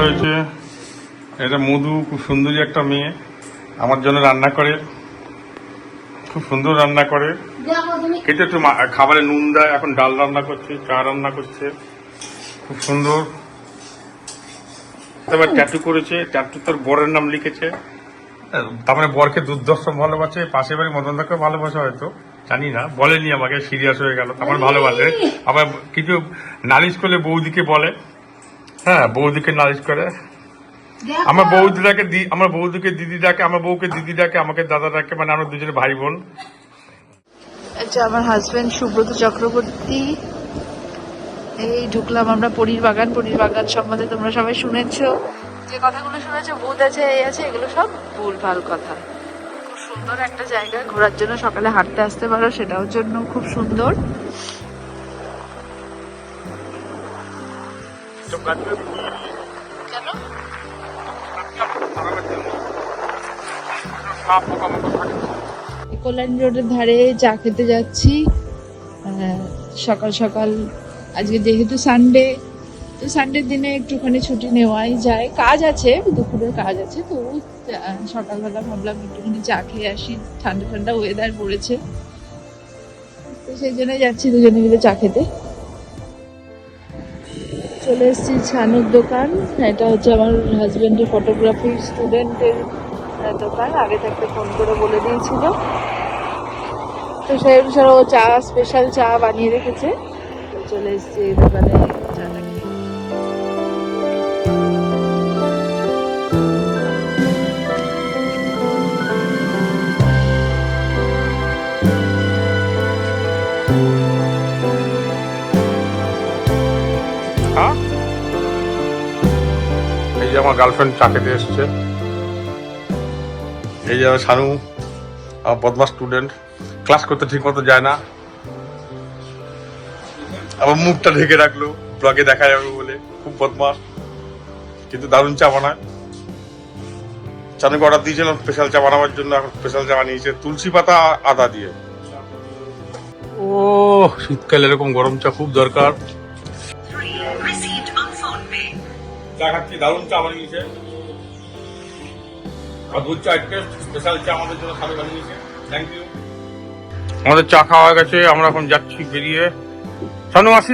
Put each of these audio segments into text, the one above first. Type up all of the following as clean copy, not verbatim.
হয়েছে। এটা মধু, খুব সুন্দরী একটা মেয়ে, আমার জন্য রান্না করে, খুব সুন্দর রান্না করে। কিন্তু একটু খাবারে নুন দেয়। এখন ডাল রান্না করছে, চা রান্না করছে, খুব সুন্দর। এবার ট্যাটু করেছে, ট্যাটু তোর বরের নাম লিখেছে। তার মানে বরকে দুর্দর্শ ভালোবাসে, পাশে বাড়ি মদনদাকে ভালোবাসে হয়তো, জানি না, বলেনি আমাকে, সিরিয়াস হয়ে গেল। আমার ভালোবাসে, আবার কিছু নালিশ করলে বৌদিকে বলে, হ্যাঁ বৌদিকে নালিশ করে। আমার বৌদিকে দিদি ডাকে, আমার বউকে দিদি ডাকে, আমাকে দাদা ডাকে, মানে আমরা দুজনে ভাই বোন। এটা আমার হাজবেন্ড সুব্রত চক্রবর্তী। এই ঢুকলাম আমরা পরীর বাগান। পরীর বাগান সম্বন্ধে তোমরা সবাই শুনেছো, যে কথাগুলো শুনেছো, ভূত আছে, এই আছে, এগুলো সব ভুলভাল কথা। খুব সুন্দর একটা জায়গা ঘোরার জন্য, সকালে হাঁটতে আসতে পারো, সেটাও জন্য খুব সুন্দর। কেন? কল্যাণ রোডের ধারে চা খেতে যাচ্ছি সকাল সকাল। আজকে যেহেতু সানডে, তো সানডের দিনে একটুখানি ছুটি নেওয়াই যায়। কাজ আছে, দুপুরের কাজ আছে, তো সকালবেলা ভাবলাম একটুখানি চা খেয়ে আসি। ঠান্ডা ঠান্ডা ওয়েদার পড়েছে, তো সেই জন্য যাচ্ছি দুজনে মিলে চা খেতে। চলে এসেছি ছানুর দোকান। এটা হচ্ছে আমার হাজবেন্ডের ফটোগ্রাফি স্টুডেন্টের দোকান, আগে থাকতে ফোন করে বলে দিয়েছিল, তো সেই অনুসারে ও চা, স্পেশাল চা বানিয়ে রেখেছে। চলে এসেছি এই দোকানে চাটা খেয়ে। এই যে আমার গার্লফ্রেন্ড চা খেতে এসছে। এই যে শানু, আমার বদমাস স্টুডেন্ট, ক্লাস করতে ঠিক মতো যায় না, আবার মুখটা ঢেকে রাখলো ব্লগে দেখা যাবে বলে, খুব বদমাস, কিন্তু দারুণ চা বানায়। চানুকে অর্ডার দিয়েছিলাম স্পেশাল চা বানাবার জন্য, এখন স্পেশাল চা বানিয়েছে তুলসী পাতা আদা দিয়ে। ও শীতকালে এরকম গরম চা খুব দরকার। চা খাচ্ছি, দারুণ চা বানিয়েছে, অদ্ভুত চা, স্পেশাল চা আমাদের জন্য সামনে বানিয়েছে, থ্যাংক ইউ। আমাদের চা খাওয়া হয়ে গেছে, আমরা এখন যাচ্ছি বেরিয়ে। শানু আসি,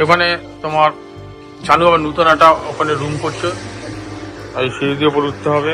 ওখানে তোমার শানু আবার নূতন একটা ওখানে রুম করছে, এই সিঁড়ি দিয়ে উপরে উঠতে হবে।